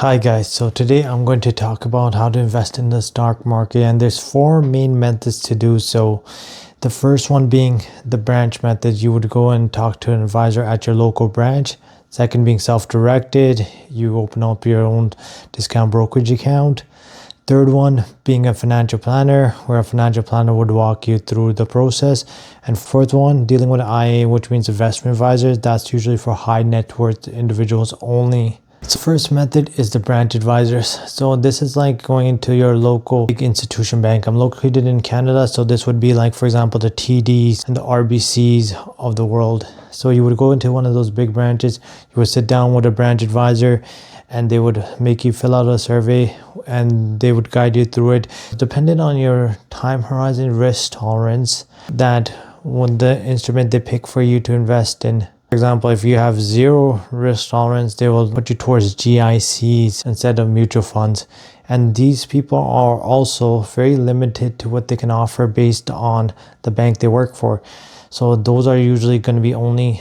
Hi guys, so today I'm going to talk about how to invest in the stock market, and there's four main methods to do so. The first one being the branch method. You would go and talk to an advisor at your local branch. Second being self-directed. You open up your own discount brokerage account. Third one being a financial planner, where a financial planner would walk you through the process. And fourth one, dealing with IA, which means investment advisors. That's usually for high net worth individuals only. So first method is the branch advisors. So this is like going into your local big institution bank. I'm located in Canada, so this would be like, for example, the TDs and the RBCs of the world. So you would go into one of those big branches, you would sit down with a branch advisor, and they would make you fill out a survey and they would guide you through it. Depending on your time horizon, risk tolerance, that when the instrument they pick for you to invest in. For example, if you have zero risk tolerance, they will put you towards GICs instead of mutual funds. And these people are also very limited to what they can offer based on the bank they work for. So those are usually going to be only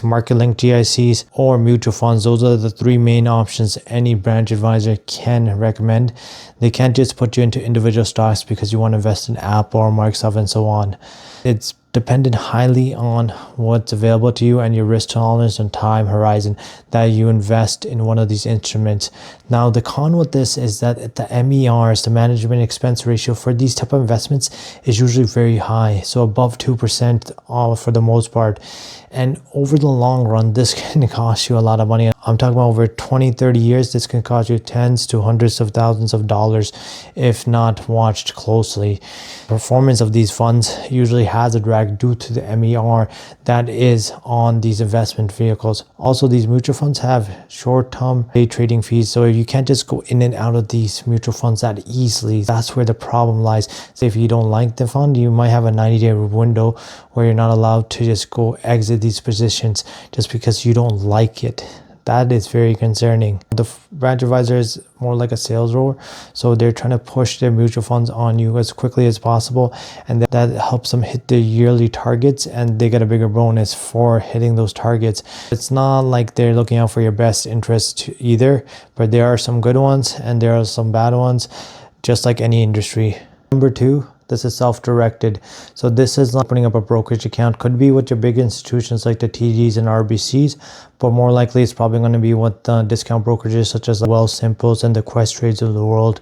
market linked GICs or mutual funds. Those are the three main options any branch advisor can recommend. They can't just put you into individual stocks because you want to invest in Apple or Microsoft and so on. It's dependent highly on what's available to you and your risk tolerance and time horizon that you invest in one of these instruments. Now, the con with this is that the MERs, the management expense ratio for these type of investments, is usually very high. So above 2% for the most part. And over the long run, this can cost you a lot of money. I'm talking about over 20-30 years. This can cost you tens to hundreds of thousands of dollars if not watched closely. Performance of these funds usually has a drag due to the MER that is on these investment vehicles. Also, these mutual funds have short-term day trading fees, so you can't just go in and out of these mutual funds that easily. That's where the problem lies. So if you don't like the fund, you might have a 90-day window where you're not allowed to just go exit these positions just because you don't like it. That is very concerning. The branch advisor is more like a sales role, so they're trying to push their mutual funds on you as quickly as possible, and that helps them hit their yearly targets, and they get a bigger bonus for hitting those targets. It's not like they're looking out for your best interest either, but there are some good ones and there are some bad ones, just like any industry. Number two, this is self-directed. So this is like opening up a brokerage account. Could be with your big institutions like the TDs and RBCs, but more likely it's probably going to be with discount brokerages such as the Wealthsimples and the Questrades of the world.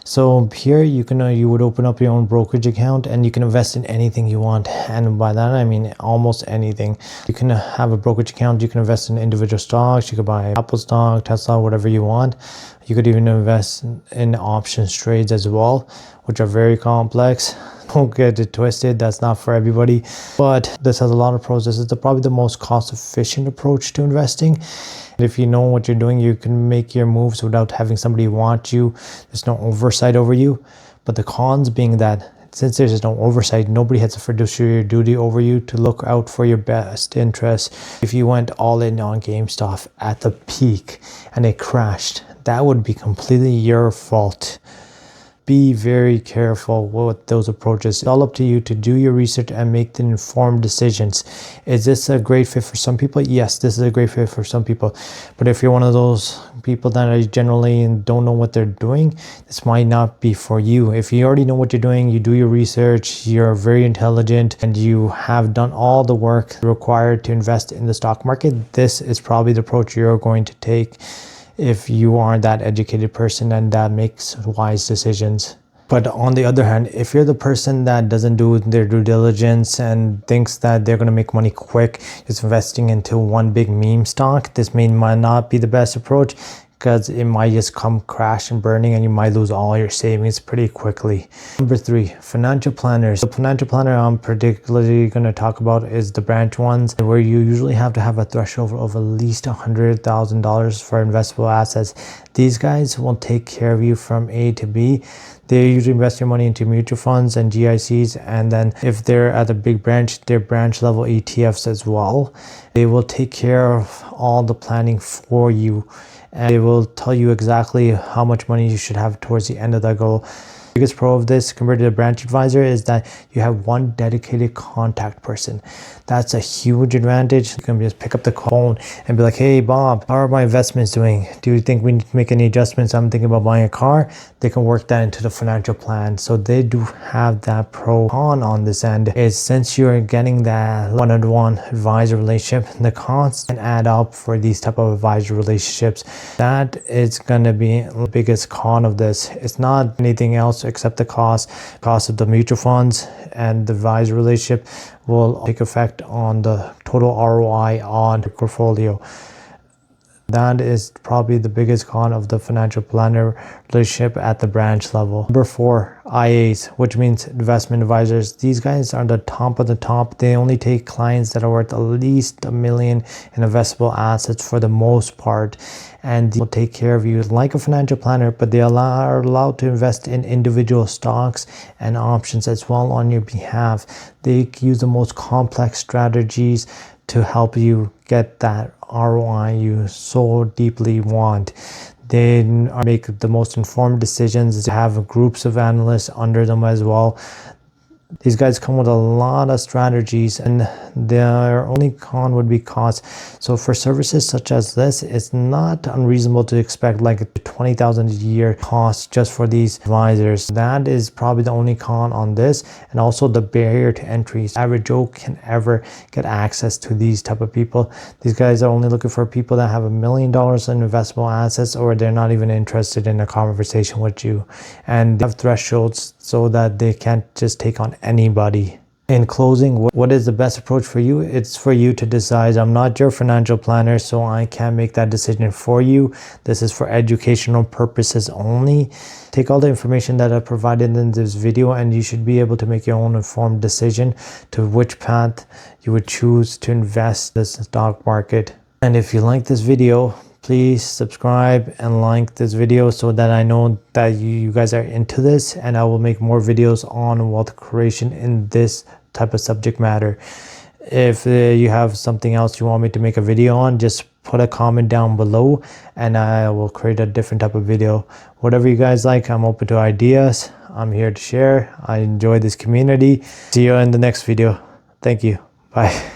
So here you would open up your own brokerage account and you can invest in anything you want. And by that I mean almost anything. You can have a brokerage account, you can invest in individual stocks, you could buy Apple stock, Tesla, whatever you want. You could even invest in options trades as well, which are very complex. Don't get it twisted, that's not for everybody. But this has a lot of pros. This is probably the most cost efficient approach to investing. If you know what you're doing, you can make your moves without having somebody watch you. There's no oversight over you. But the cons being that since there's no oversight, nobody has a fiduciary duty over you to look out for your best interests. If you went all in on GameStop at the peak and it crashed, that would be completely your fault. Be very careful with those approaches. It's all up to you to do your research and make the informed decisions. Is this a great fit for some people? Yes, this is a great fit for some people. But if you're one of those people that are generally don't know what they're doing, this might not be for you. If you already know what you're doing, you do your research, you're very intelligent, and you have done all the work required to invest in the stock market, this is probably the approach you're going to take if you are that educated person and that makes wise decisions. But on the other hand, if you're the person that doesn't do their due diligence and thinks that they're going to make money quick just investing into one big meme stock, this might not be the best approach, because it might just come crash and burning and you might lose all your savings pretty quickly. Number three, financial planners. The financial planner I'm particularly going to talk about is the branch ones, where you usually have to have a threshold of at least $100,000 for investable assets. These guys will take care of you from A to B. They usually invest your money into mutual funds and GICs, and then if they're at a big branch, their branch level ETFs as well. They will take care of all the planning for you, and they will tell you exactly how much money you should have towards the end of that goal. biggest pro of this compared to the branch advisor is that you have one dedicated contact person. That's a huge advantage. You can just pick up the phone and be like, hey Bob, how are my investments doing? Do you think we need to make any adjustments? I'm thinking about buying a car. They can work that into the financial plan. So they do have that pro. Con on this end is, since you're getting that one-on-one advisor relationship, the costs can add up for these type of advisor relationships. That is going to be the biggest con of this. It's not anything else except the cost of the mutual funds, and the advisor relationship will take effect on the total ROI on the portfolio. That is probably the biggest con of the financial planner relationship at the branch level. Number 4, IAs, which means investment advisors. These guys are the top of the top. They only take clients that are worth at least $1 million in investable assets for the most part, and they will take care of you like a financial planner, but they are allowed to invest in individual stocks and options as well on your behalf. They use the most complex strategies to help you get that ROI you so deeply want. They make the most informed decisions. They have groups of analysts under them as well. These guys come with a lot of strategies, and their only con would be cost. So for services such as this, it's not unreasonable to expect like $20,000 a year cost just for these advisors. That is probably the only con on this, and also the barrier to entry. Average Joe can ever get access to these type of people. These guys are only looking for people that have $1 million in investable assets, or they're not even interested in a conversation with you, and they have thresholds so that they can't just take on anybody. In closing, what is the best approach for you? It's for you to decide. I'm not your financial planner, so I can't make that decision for you. This is for educational purposes only. Take all the information that I provided in this video, and you should be able to make your own informed decision to which path you would choose to invest in the stock market. And if you like this video, please subscribe and like this video so that I know that you guys are into this, and I will make more videos on wealth creation in this type of subject matter. If you have something else you want me to make a video on, just put a comment down below and I will create a different type of video. Whatever you guys like, I'm open to ideas. I'm here to share. I enjoy this community. See you in the next video. Thank you. Bye.